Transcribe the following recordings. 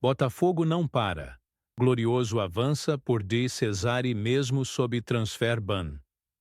Botafogo não para. Glorioso avança por De Cesare mesmo sob transfer ban.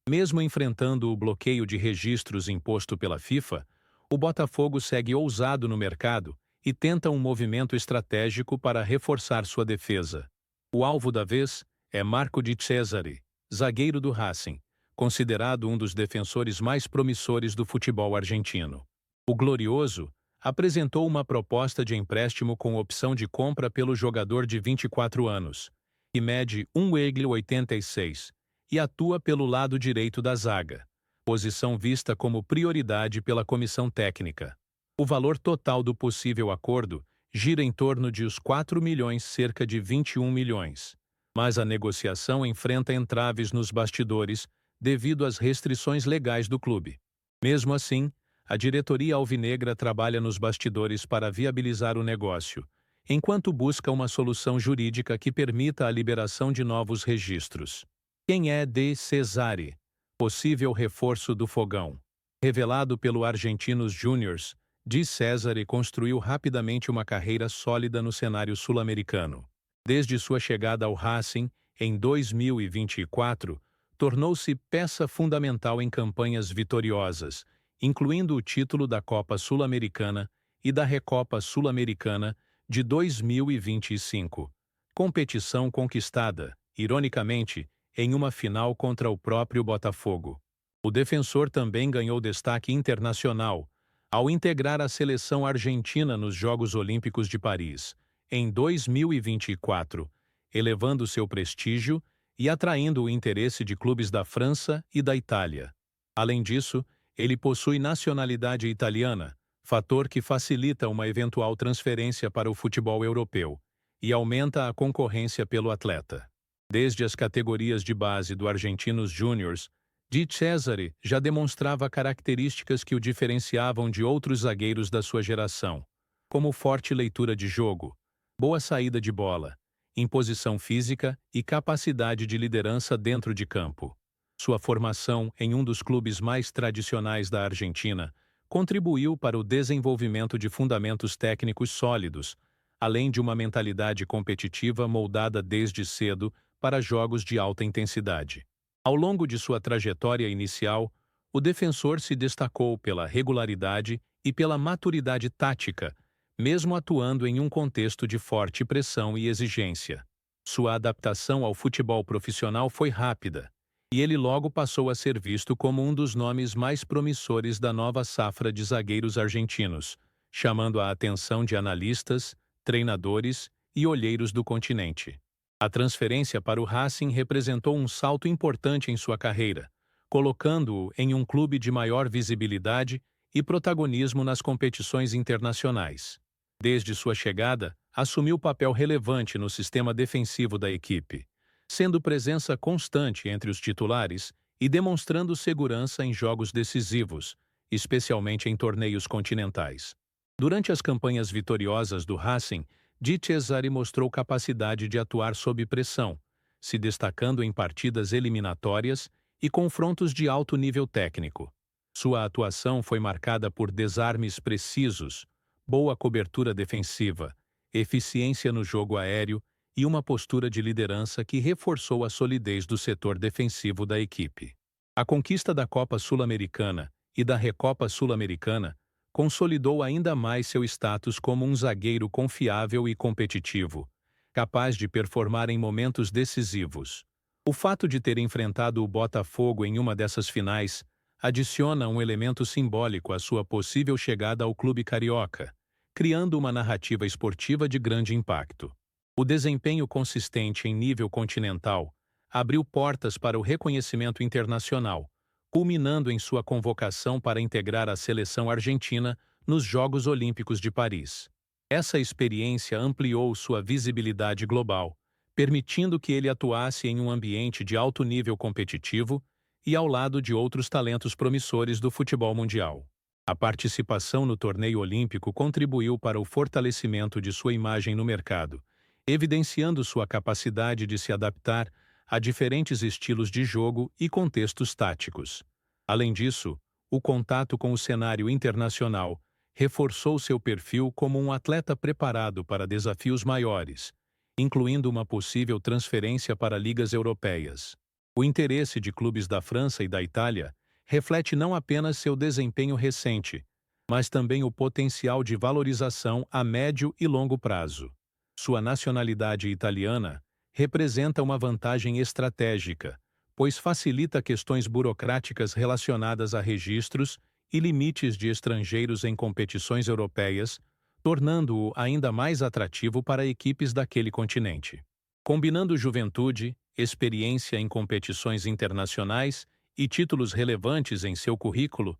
Mesmo enfrentando o bloqueio de registros imposto pela FIFA, o Botafogo segue ousado no mercado e tenta um movimento estratégico para reforçar sua defesa. O alvo da vez é Marco Di Cesare, zagueiro do Racing, considerado um dos defensores mais promissores do futebol argentino. O Glorioso apresentou uma proposta de empréstimo com opção de compra pelo jogador de 24 anos, que mede 1,86 e atua pelo lado direito da zaga, posição vista como prioridade pela comissão técnica. O valor total do possível acordo gira em torno de os 4 milhões, cerca de 21 milhões. Mas a negociação enfrenta entraves nos bastidores devido às restrições legais do clube. Mesmo assim, a diretoria alvinegra trabalha nos bastidores para viabilizar o negócio, enquanto busca uma solução jurídica que permita a liberação de novos registros. Quem é De Cesare? Possível reforço do Fogão. Revelado pelo Argentinos Juniors, Di Cesare construiu rapidamente uma carreira sólida no cenário sul-americano. Desde sua chegada ao Racing, em 2024, tornou-se peça fundamental em campanhas vitoriosas, incluindo o título da Copa Sul-Americana e da Recopa Sul-Americana de 2025. Competição conquistada, ironicamente, em uma final contra o próprio Botafogo. O defensor também ganhou destaque internacional, ao integrar a seleção argentina nos Jogos Olímpicos de Paris, em 2024, elevando seu prestígio e atraindo o interesse de clubes da França e da Itália. Além disso, ele possui nacionalidade italiana, fator que facilita uma eventual transferência para o futebol europeu e aumenta a concorrência pelo atleta. Desde as categorias de base do Argentinos Juniors, Di Cesare já demonstrava características que o diferenciavam de outros zagueiros da sua geração, como forte leitura de jogo, boa saída de bola, imposição física e capacidade de liderança dentro de campo. Sua formação em um dos clubes mais tradicionais da Argentina contribuiu para o desenvolvimento de fundamentos técnicos sólidos, além de uma mentalidade competitiva moldada desde cedo para jogos de alta intensidade. Ao longo de sua trajetória inicial, o defensor se destacou pela regularidade e pela maturidade tática, mesmo atuando em um contexto de forte pressão e exigência. Sua adaptação ao futebol profissional foi rápida, e ele logo passou a ser visto como um dos nomes mais promissores da nova safra de zagueiros argentinos, chamando a atenção de analistas, treinadores e olheiros do continente. A transferência para o Racing representou um salto importante em sua carreira, colocando-o em um clube de maior visibilidade e protagonismo nas competições internacionais. Desde sua chegada, assumiu papel relevante no sistema defensivo da equipe, sendo presença constante entre os titulares e demonstrando segurança em jogos decisivos, especialmente em torneios continentais. Durante as campanhas vitoriosas do Racing, Di Cesare mostrou capacidade de atuar sob pressão, se destacando em partidas eliminatórias e confrontos de alto nível técnico. Sua atuação foi marcada por desarmes precisos, boa cobertura defensiva, eficiência no jogo aéreo e uma postura de liderança que reforçou a solidez do setor defensivo da equipe. A conquista da Copa Sul-Americana e da Recopa Sul-Americana consolidou ainda mais seu status como um zagueiro confiável e competitivo, capaz de performar em momentos decisivos. O fato de ter enfrentado o Botafogo em uma dessas finais adiciona um elemento simbólico à sua possível chegada ao clube carioca, criando uma narrativa esportiva de grande impacto. O desempenho consistente em nível continental abriu portas para o reconhecimento internacional, culminando em sua convocação para integrar a seleção argentina nos Jogos Olímpicos de Paris. Essa experiência ampliou sua visibilidade global, permitindo que ele atuasse em um ambiente de alto nível competitivo e ao lado de outros talentos promissores do futebol mundial. A participação no torneio olímpico contribuiu para o fortalecimento de sua imagem no mercado, evidenciando sua capacidade de se adaptar a diferentes estilos de jogo e contextos táticos. Além disso, o contato com o cenário internacional reforçou seu perfil como um atleta preparado para desafios maiores, incluindo uma possível transferência para ligas europeias. O interesse de clubes da França e da Itália reflete não apenas seu desempenho recente, mas também o potencial de valorização a médio e longo prazo. Sua nacionalidade italiana representa uma vantagem estratégica, pois facilita questões burocráticas relacionadas a registros e limites de estrangeiros em competições europeias, tornando-o ainda mais atrativo para equipes daquele continente. Combinando juventude, experiência em competições internacionais e títulos relevantes em seu currículo,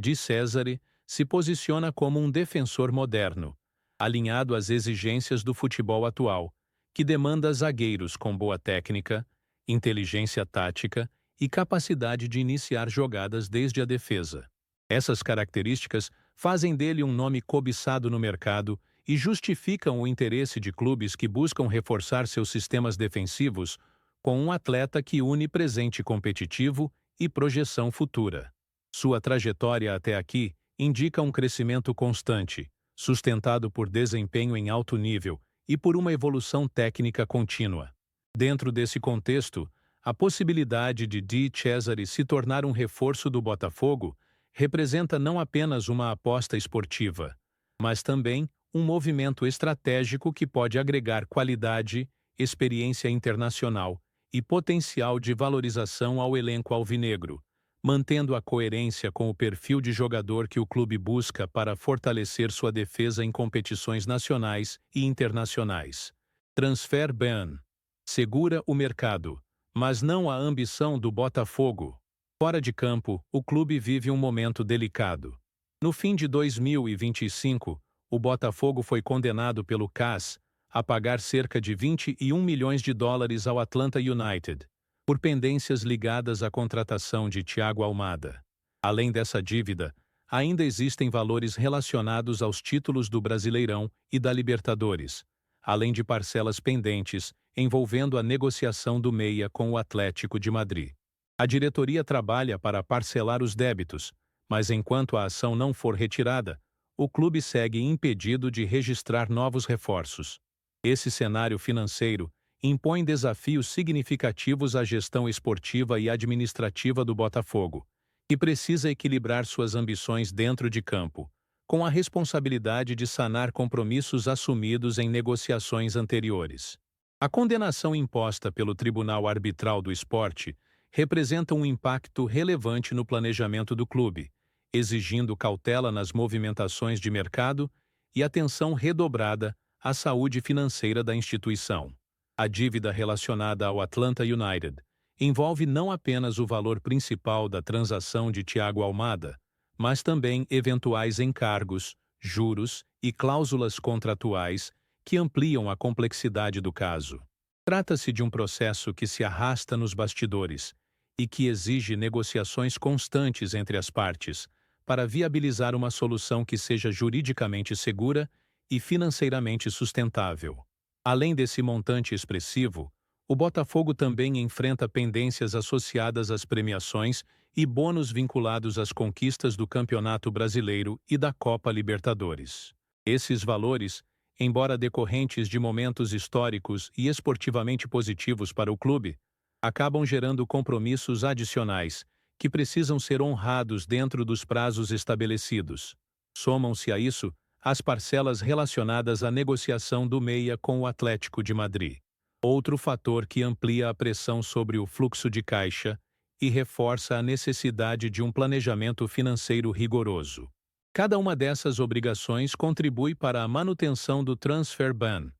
De Cesare se posiciona como um defensor moderno, alinhado às exigências do futebol atual, que demanda zagueiros com boa técnica, inteligência tática e capacidade de iniciar jogadas desde a defesa. Essas características fazem dele um nome cobiçado no mercado e justificam o interesse de clubes que buscam reforçar seus sistemas defensivos com um atleta que une presente competitivo e projeção futura. Sua trajetória até aqui indica um crescimento constante, sustentado por desempenho em alto nível e por uma evolução técnica contínua. Dentro desse contexto, a possibilidade de De Cesare se tornar um reforço do Botafogo representa não apenas uma aposta esportiva, mas também um movimento estratégico que pode agregar qualidade, experiência internacional e potencial de valorização ao elenco alvinegro, mantendo a coerência com o perfil de jogador que o clube busca para fortalecer sua defesa em competições nacionais e internacionais. Transfer ban. Segura o mercado, mas não a ambição do Botafogo. Fora de campo, o clube vive um momento delicado. No fim de 2025, o Botafogo foi condenado pelo CAS a pagar cerca de 21 milhões de dólares ao Atlanta United, por pendências ligadas à contratação de Thiago Almada. Além dessa dívida, ainda existem valores relacionados aos títulos do Brasileirão e da Libertadores, além de parcelas pendentes envolvendo a negociação do meia com o Atlético de Madrid. A diretoria trabalha para parcelar os débitos, mas enquanto a ação não for retirada, o clube segue impedido de registrar novos reforços. Esse cenário financeiro impõe desafios significativos à gestão esportiva e administrativa do Botafogo, que precisa equilibrar suas ambições dentro de campo, com a responsabilidade de sanar compromissos assumidos em negociações anteriores. A condenação imposta pelo Tribunal Arbitral do Esporte representa um impacto relevante no planejamento do clube, exigindo cautela nas movimentações de mercado e atenção redobrada à saúde financeira da instituição. A dívida relacionada ao Atlanta United envolve não apenas o valor principal da transação de Thiago Almada, mas também eventuais encargos, juros e cláusulas contratuais que ampliam a complexidade do caso. Trata-se de um processo que se arrasta nos bastidores e que exige negociações constantes entre as partes para viabilizar uma solução que seja juridicamente segura e financeiramente sustentável. Além desse montante expressivo, o Botafogo também enfrenta pendências associadas às premiações e bônus vinculados às conquistas do Campeonato Brasileiro e da Copa Libertadores. Esses valores, embora decorrentes de momentos históricos e esportivamente positivos para o clube, acabam gerando compromissos adicionais que precisam ser honrados dentro dos prazos estabelecidos. Somam-se a isso as parcelas relacionadas à negociação do meia com o Atlético de Madrid. Outro fator que amplia a pressão sobre o fluxo de caixa e reforça a necessidade de um planejamento financeiro rigoroso. Cada uma dessas obrigações contribui para a manutenção do transfer ban,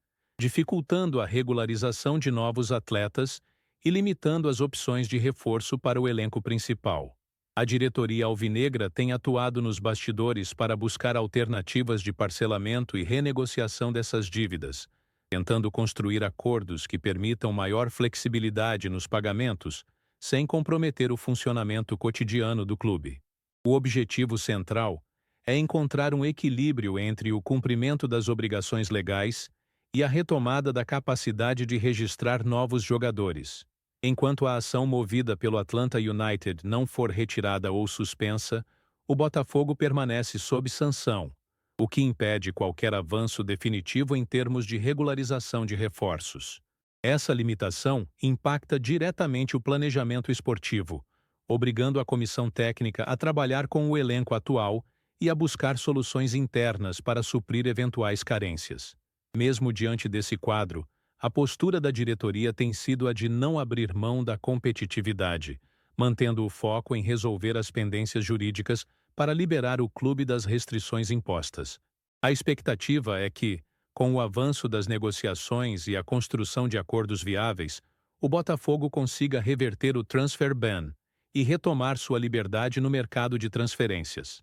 dificultando a regularização de novos atletas e limitando as opções de reforço para o elenco principal. A diretoria alvinegra tem atuado nos bastidores para buscar alternativas de parcelamento e renegociação dessas dívidas, tentando construir acordos que permitam maior flexibilidade nos pagamentos, sem comprometer o funcionamento cotidiano do clube. O objetivo central é encontrar um equilíbrio entre o cumprimento das obrigações legais e a retomada da capacidade de registrar novos jogadores. Enquanto a ação movida pelo Atlanta United não for retirada ou suspensa, o Botafogo permanece sob sanção, o que impede qualquer avanço definitivo em termos de regularização de reforços. Essa limitação impacta diretamente o planejamento esportivo, obrigando a comissão técnica a trabalhar com o elenco atual e a buscar soluções internas para suprir eventuais carências. Mesmo diante desse quadro, a postura da diretoria tem sido a de não abrir mão da competitividade, mantendo o foco em resolver as pendências jurídicas para liberar o clube das restrições impostas. A expectativa é que, com o avanço das negociações e a construção de acordos viáveis, o Botafogo consiga reverter o transfer ban e retomar sua liberdade no mercado de transferências.